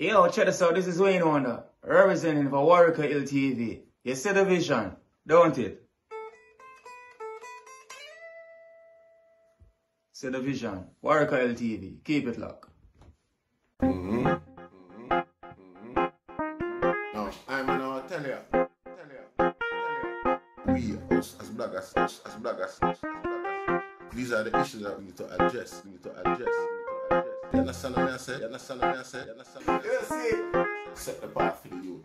Yo, check this out. This is Wayne Wonder, representing for Warieka LTV. You see the vision, don't it? See the vision. Warieka LTV. Keep it locked. No, I'm gonna tell you. We, us as bloggers, these are the issues that we need to address. You understand what I say? You see? Set the path for the youth.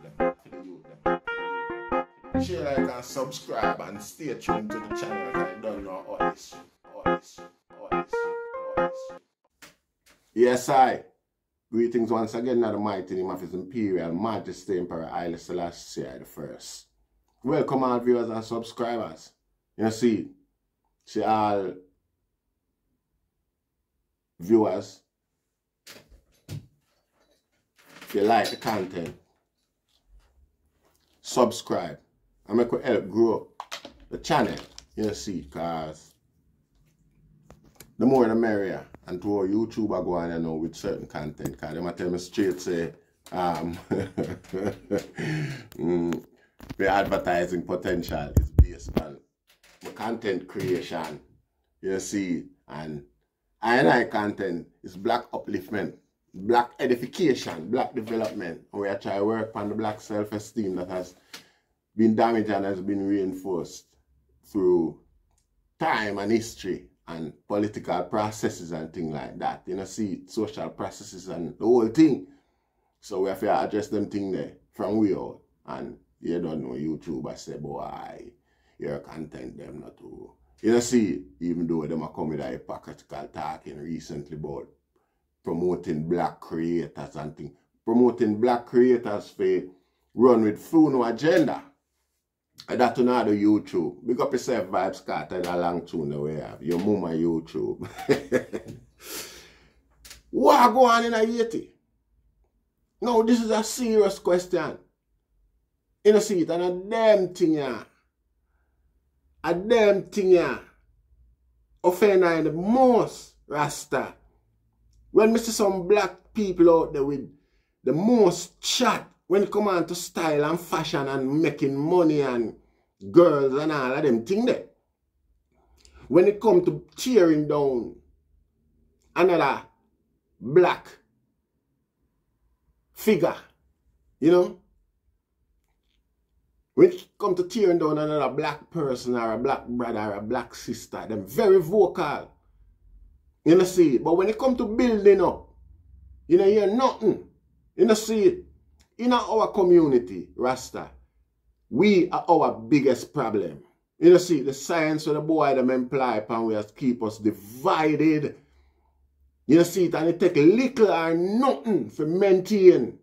Share, like, and subscribe and stay tuned to the channel. I don't know all this. Yes, I. Greetings once again to the mighty name of His Imperial Majesty Emperor Haile Selassie I the First. Welcome all viewers and subscribers. You see all viewers. If you like the content, subscribe and make it help grow the channel. You see, because the more the merrier. And to our YouTube I go on, you know, with certain content, because they might tell me straight, say, the advertising potential is based on the content creation, you see, and I content is black upliftment, black edification, black development. And we are trying to work on the black self-esteem that has been damaged and has been reinforced through time and history and political processes and things like that. You know, see, social processes and the whole thing. So we have to address them things there from we out. And you don't know YouTube, I say, boy, your content them not to. You know, see, even though them are coming with a hypocritical talking recently about promoting black creators and things. Promoting black creators for run with full agenda. And that's another YouTube. Big up yourself, Vibes Carter, a long tune that we have. Your mama YouTube. What go on in Haiti? No, this is a serious question. You know, see it, and a damn thing, yeah. A damn thing, yeah. Offending the most, Rasta. When we see some black people out there with the most chat, when it come on to style and fashion and making money and girls and all of them things there. When it come to tearing down another black figure, you know? When it come to tearing down another black person or a black brother or a black sister, them very vocal. You know, see it. But when it come to building up, you know, hear nothing. You know, see it. In our community, Rasta, we are our biggest problem. You know, see, the science of the boy them imply upon we has keep us divided. You know, see it, and it take little or nothing for maintain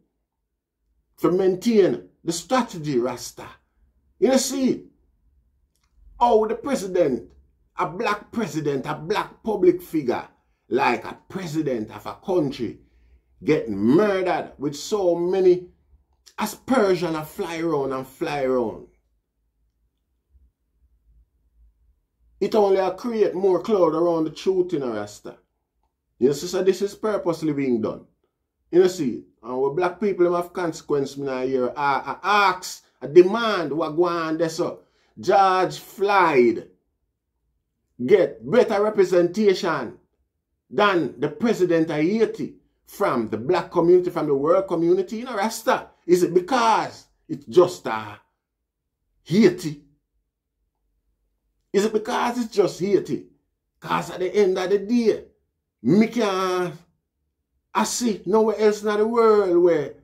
the strategy, Rasta. You know, see it. Oh, the president, a black public figure, like a president of a country, getting murdered with so many aspersions that fly around. It only create more cloud around the truth in a Rasta. You see, so this is purposely being done. You know, see, and with black people have consequence in a year. I ask, I demand what go on there. So George Floyd get better representation than the president of Haiti. From the black community, from the world community, you know, Rasta. Is it because it's just Haiti? Is it because it's just Haiti? Because at the end of the day, me can't see nowhere else in the world where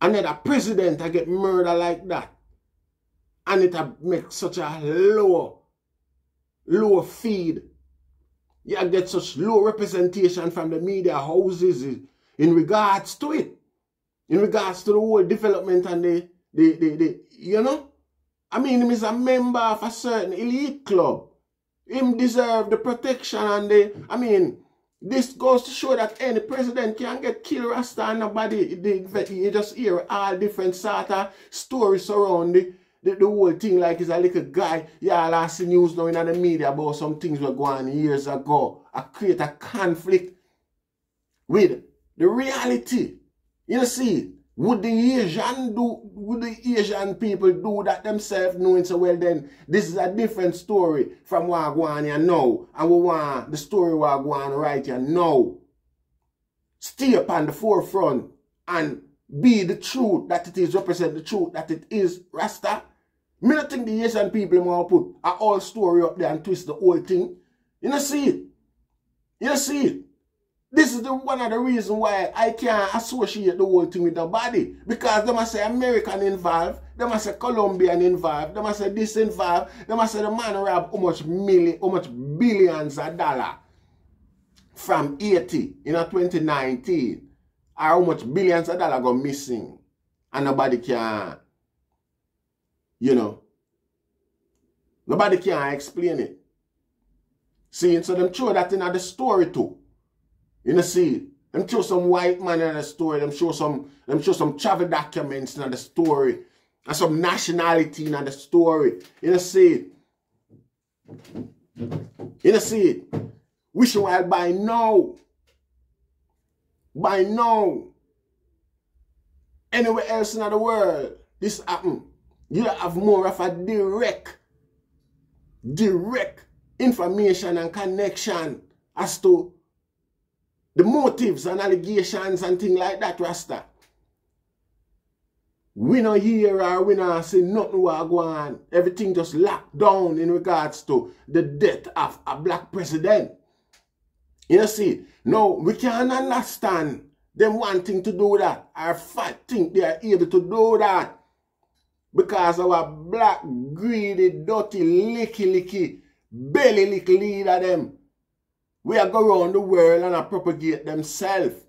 another president get murdered like that. And it make such a low feed. You get such low representation from the media houses in regards to it. In regards to the whole development and the you know? I mean, him is a member of a certain elite club. Him deserve the protection and I mean, this goes to show that any president can get killed, Rasta, and nobody, you just hear all different sort of stories around the whole thing, like he's a little guy. Yeah, I see news now in the media about some things were going on years ago. I create a conflict with the reality. You see, would the Asian people do that themselves, knowing so well then this is a different story from what go on here now, and we want the story what go on right here now. Stay upon the forefront and be the truth that it is, represent the truth that it is, Rasta. Me not think the Asian people want to put a whole story up there and twist the whole thing. You know see it? You see it? This is one of the reasons why I can't associate the whole thing with nobody. Because they must say American involved, they must say Colombian involved, they must say this involved, they must say the man robbed how much billions of dollars from Haiti in 2019. Or how much billions of dollars go missing. And nobody can, you know, nobody can explain it. See, so them throw that in the story too. You know, see, them show some white man in the story, them show some travel documents in the story, and some nationality in the story. You know, see it. You know, see it. Wish while by now. By now. Anywhere else in the world, this happen. You have more of a direct information and connection as to the motives and allegations and things like that, Rasta. We not hear or we not see nothing what go on. Everything just locked down in regards to the death of a black president. You see, no, we can't understand them wanting to do that. Or think they are able to do that. Because our black, greedy, dirty, licky, belly licky leader them. We are go around the world and I propagate themselves.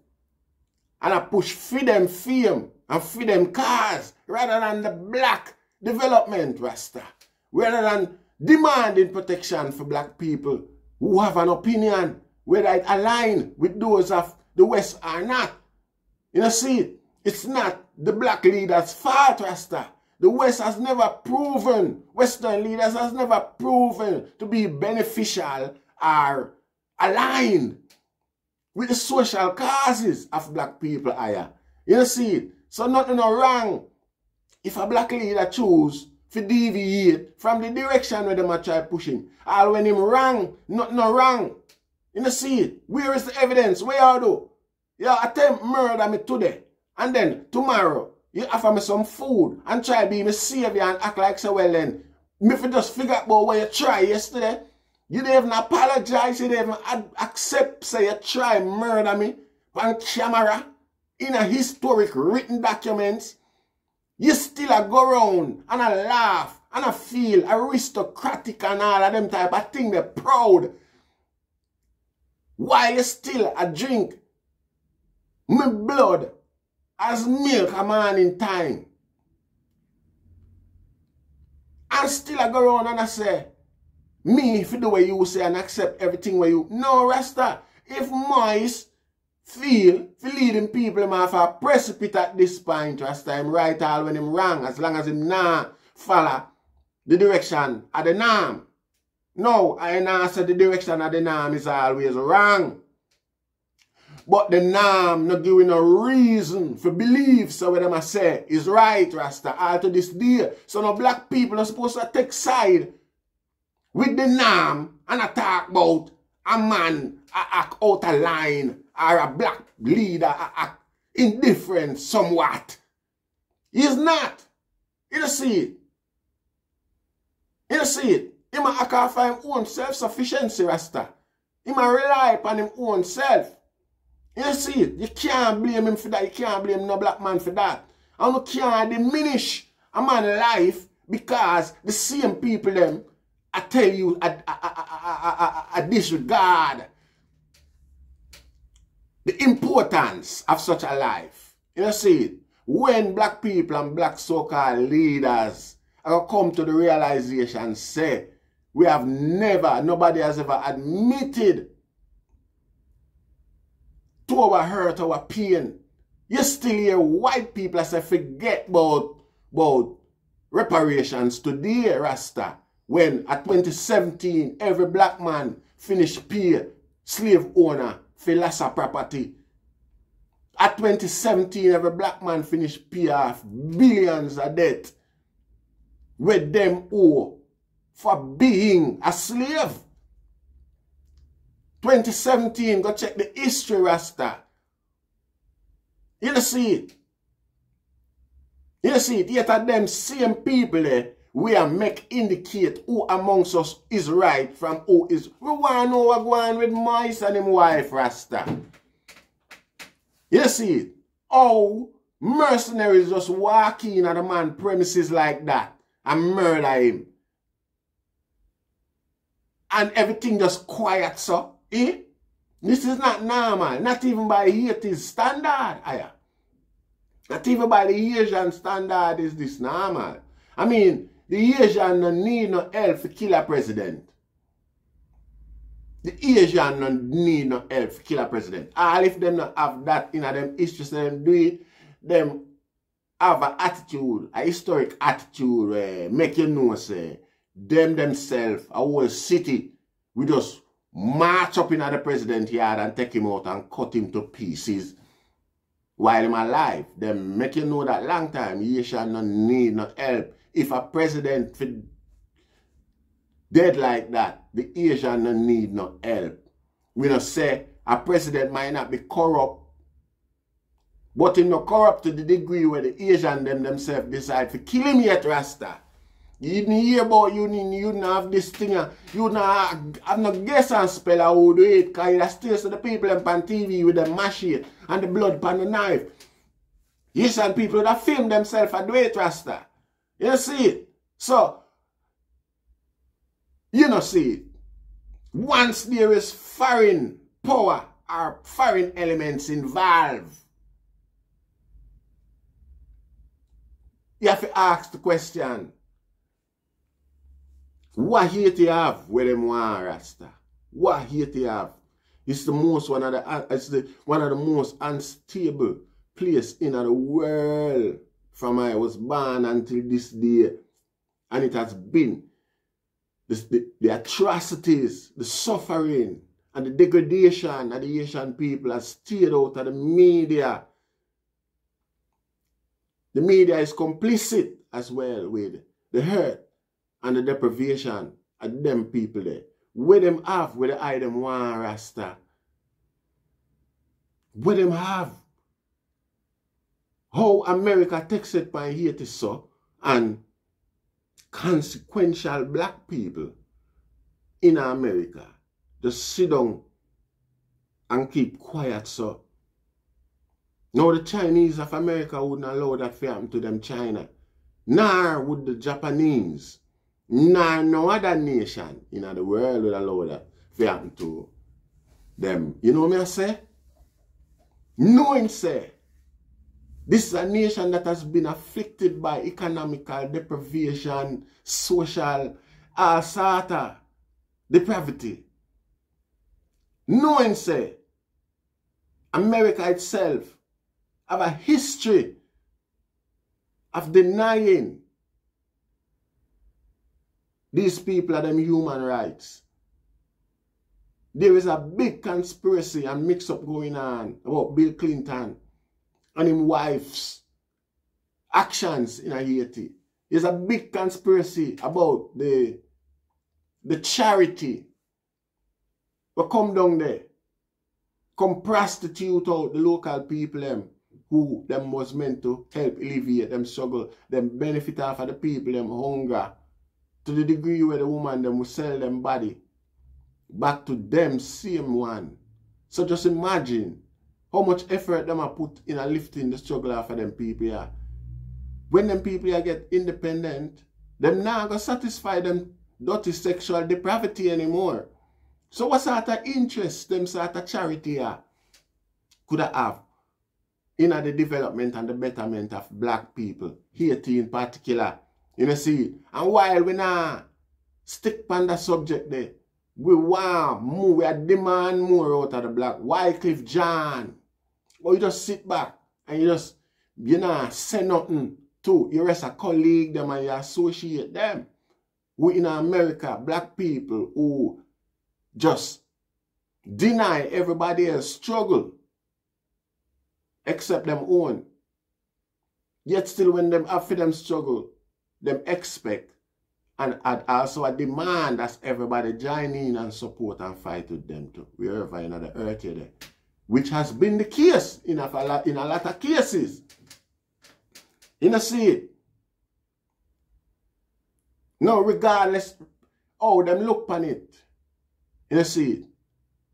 And I push for them fame and for them cars rather than the black development, Rasta. Rather than demanding protection for black people who have an opinion, whether it align with those of the West or not. You know, see, it's not the black leaders' fault, Rasta. The West has never proven, Western leaders has never proven to be beneficial or aligned with the social causes of black people higher. You see, so nothing no wrong if a black leader choose to deviate from the direction where they might try pushing. Or when him wrong, nothing no wrong. You see it. Where is the evidence? Where you do? You attempt murder me today. And then tomorrow, you offer me some food and try to be my savior and act like so well then. Me if you just figure out what you try yesterday. You didn't even apologize, you didn't even accept, say you try murder me on camera, in a historic written documents. You still a go around and a laugh and a feel aristocratic and all of them type of thing, they're proud. While you still a drink my blood as milk a man in time. And still I go around and I say, me, if you do what you say and accept everything where you... No, Rasta. If mice feel leading people him off a precipice at this point, Rasta, him right all when him wrong, as long as him not follow the direction of the norm. No, I not say the direction of the norm is always wrong. But the norm not giving a reason for belief, so what them I say is right, Rasta, all to this day. So no black people are supposed to take side with the norm and I talk about a man act out of line or a black leader act indifferent somewhat. He's not. You don't see it. You don't see it. He might act off for his own self-sufficiency, Rasta. He might rely upon his own self. You don't see it. You can't blame him for that. You can't blame no black man for that. And you can't diminish a man's life because the same people them I tell you, I disregard the importance of such a life. You know, see, when black people and black so-called leaders are come to the realization, say, we have never, nobody has ever admitted to our hurt, our pain. You still hear white people as I forget about reparations today, Rasta. When at 2017, every black man finished pay slave owner for lesser property. At 2017, every black man finished pay off billions of debt with them owe for being a slave. 2017, go check the history, Rasta. You see it. You see it. Yet at them same people there, we are make indicate who amongst us is right from who is. We want to know what going on with Mice and him wife, Rasta. You see it. How mercenaries just walk in at a man's premises like that and murder him. And everything just quiet, so. Eh? This is not normal. Not even by Haitian standard. Not even by the Haitian standard is this normal. I mean, the Haitian don't need no help to kill a president. The Haitian don't need no help to kill a president. All if them not have that in them history, so them do it, them have an attitude, a historic attitude, make you know, say, them themselves, a whole city, we just march up in the president yard and take him out and cut him to pieces while him alive. Them make you know that long time, Haitian don't need no help. If a president dead like that, the Haitian don't need no help. We don't say a president might not be corrupt, but he not corrupt to the degree where the Haitian themselves decide to kill him yet, Rasta. You didn't hear about you didn't have this thing, you not have no guess and spell how do it, because you still see the people on TV with the machete and the blood upon the knife. Haitian people that film themselves and do it, Rasta. You see it? So, you know see it. Once there is foreign power or foreign elements involved, you have to ask the question, what Haiti have where them want, Rasta? What Haiti have? It's the most one of the most unstable place in the world from I was born until this day. And it has been the atrocities, the suffering, and the degradation that the Haitian people have stayed out of the media. The media is complicit as well with the hurt and the deprivation of them people there. Where them have, where the eye them want, Rasta. Where them have. How America takes it by Haiti so, and consequential black people in America just sit down and keep quiet so. Now the Chinese of America wouldn't allow that to happen to them China. Nor would the Japanese. Nor no other nation in the world would allow that to happen to them. You know what I say? Knowing say, this is a nation that has been afflicted by economical deprivation, social, all sort of depravity. Knowing say, America itself have a history of denying these people are them human rights. There is a big conspiracy and mix-up going on about Bill Clinton and his wife's actions in Haiti. There's a big conspiracy about the charity will come down there, come prostitute out the local people them, who them was meant to help alleviate them struggle, them benefit off of the people them hunger, to the degree where the woman them will sell them body back to them same one. So just imagine how much effort them are put in a lifting the struggle off of them people here. When them people here get independent, them not gonna satisfy them dirty sexual depravity anymore. So what sort of interest them sort of charity here could have in the development and the betterment of black people, Haiti in particular? You know see, and while we not stick on the subject there, we want more, we demand more out of the black. Wycliffe John. But you just sit back and you just, you know, say nothing to your rest of colleague them and you associate them. We in America, black people who just deny everybody else's struggle. except them own. Yet still when them after them struggle, them expect and add also a demand that everybody join in and support and fight with them too, wherever in the earth here, which has been the case in a lot of cases. You see it? No, regardless how them look upon it, you see it?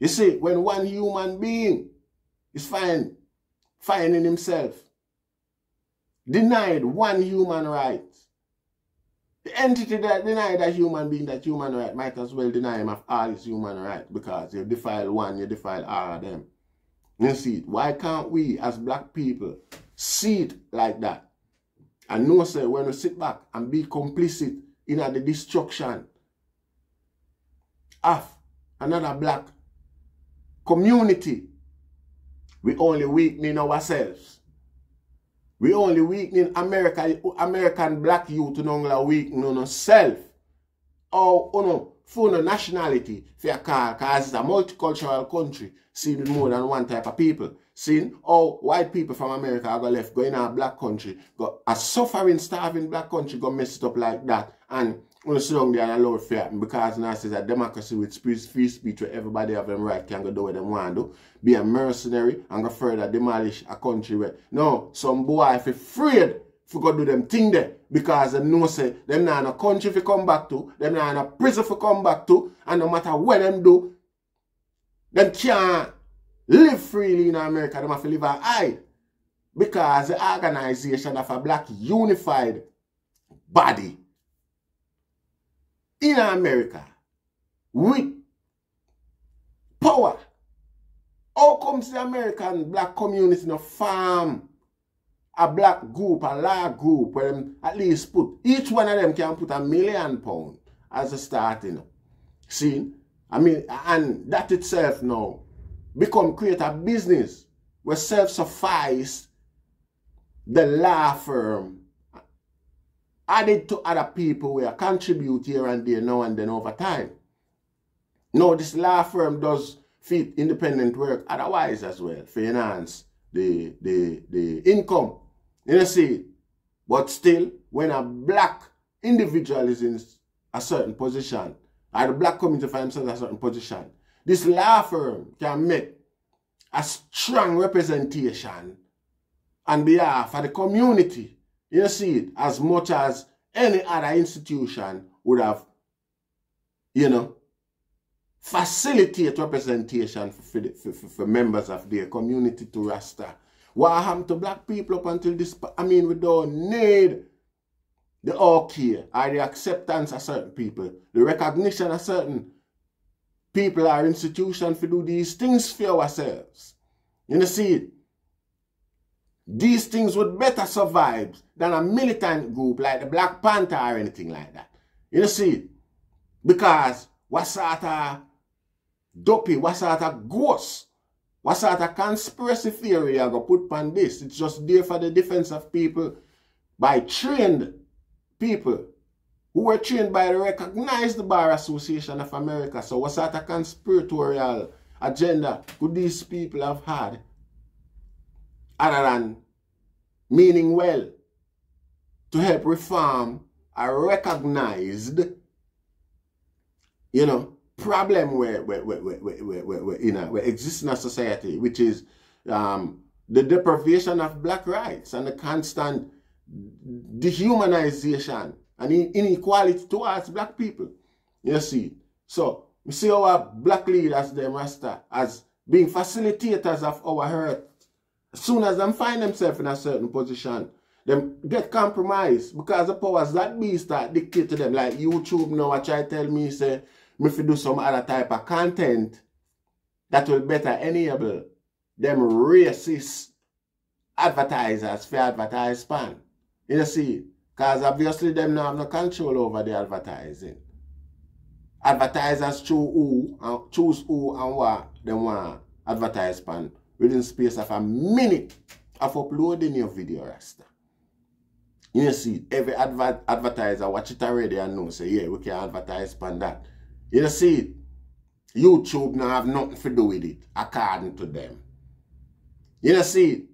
You see, when one human being is finding himself denied one human right, the entity that denied that human being that human right might as well deny him of all his human right, because you defile one, you defile all of them. You see it? Why can't we as black people see it like that? And know, say, when we sit back and be complicit in the destruction of another black community, we only weakening ourselves. We only weakening American black youth to no weakening on self or no for no nationality for a car, because it's a multicultural country, seen with more than one type of people. Seeing all white people from America are left going in a black country, go a suffering, starving black country, go mess it up like that, and when sit down there and allow it to happen, because now it's a democracy with free speech where everybody have them right, can go do what they want to do, be a mercenary and go further demolish a country where no, some boy if afraid to go do them thing there, because them know say them not in a country to come back to, them not in a prison to come back to, and no matter what them do, them can't live freely in America, them have to live and hide, because the organization of a black unified body in America with power. How comes the American black community in a farm a black group, a large group, where them at least put, each one of them can put £1 million as a starting. See? I mean, and that itself now create a business where self-suffice the law firm added to other people where contribute here and there now and then over time. Now this law firm does fit independent work otherwise as well, to enhance the income. You see, but still, when a black individual is in a certain position, or the black community finds themselves in a certain position, this law firm can make a strong representation on behalf of the community. You see it, as much as any other institution would have, you know, facilitate representation for members of their community to Rasta. What happened to black people up until this? I mean, we don't need the okay or the acceptance of certain people, the recognition of certain people or institutions to do these things for ourselves. You see it? These things would better survive than a militant group like the Black Panther or anything like that. You see it? Because what sort of dopey, what sort of ghost, what sort of conspiracy theory are going to put on this? It's just there for the defense of people by trained people who were trained by the recognized Bar Association of America. So what sort of conspiratorial agenda could these people have had other than meaning well to help reform a recognized, you know, problem where exists in a society, which is the deprivation of black rights and the constant dehumanization and inequality towards black people. You see, so we see our black leaders, them Rasta, as being facilitators of our hurt. As soon as them find themselves in a certain position, them get compromised because the powers that be start dictate to them. Like YouTube now, I try to tell me, say, me if do some other type of content that will better enable them racist advertisers for advertise span. You see, because obviously them now have no control over the advertising. Advertisers choose who and what they want advertise span within space of a minute of uploading your video, Rasta. You see, every advertiser watch it already and know, say, yeah, we can advertise span that. You see, YouTube now have nothing to do with it, according to them. You see,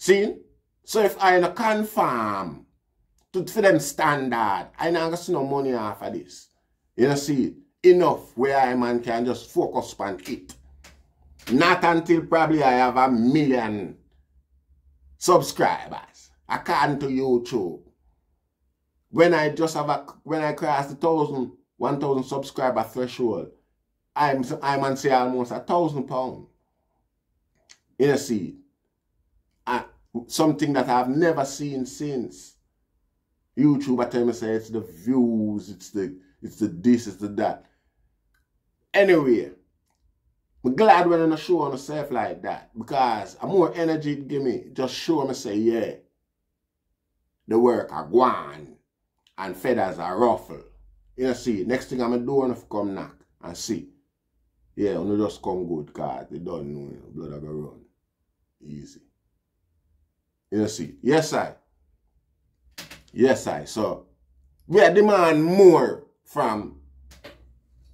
See? So if I no conform for them standard, I not gonna see no money off of this. You know, see? Enough where I man can just focus on it. Not until probably I have 1 million subscribers, according to YouTube. When I just have when I cross the 1,000 subscriber threshold, I'm on say almost £1,000. You know, see, something that I've never seen since. YouTube, I tell me say it's the views, it's the this, it's the that. Anyway, I'm glad when I show on myself like that, because I'm more energy to give me. Just show me say, yeah, the work are gone and feathers are ruffle. You know, see, next thing I'm going to do is come knock and see. Yeah, you just come good, because they don't know, you know, blood are going to run. Easy. You know, see. Yes, I. Yes, I. So, we are demand more from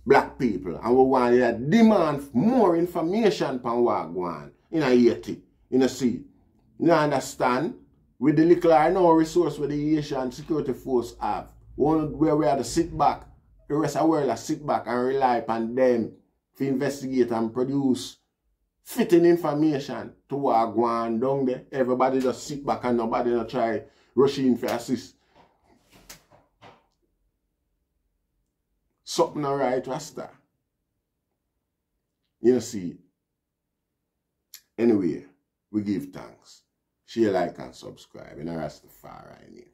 black people, and we want to demand more information on what going on in Haiti. You know, see. You understand? With the little or no resource with the Haitian security force have, where we have to sit back, the rest of the world has sit back and rely upon them to investigate and produce fitting information to what going on down there. Everybody just sit back and nobody not try rush in for assist. Something alright, Rasta. You see. Anyway, we give thanks. Share, like, and subscribe. In Rastafari.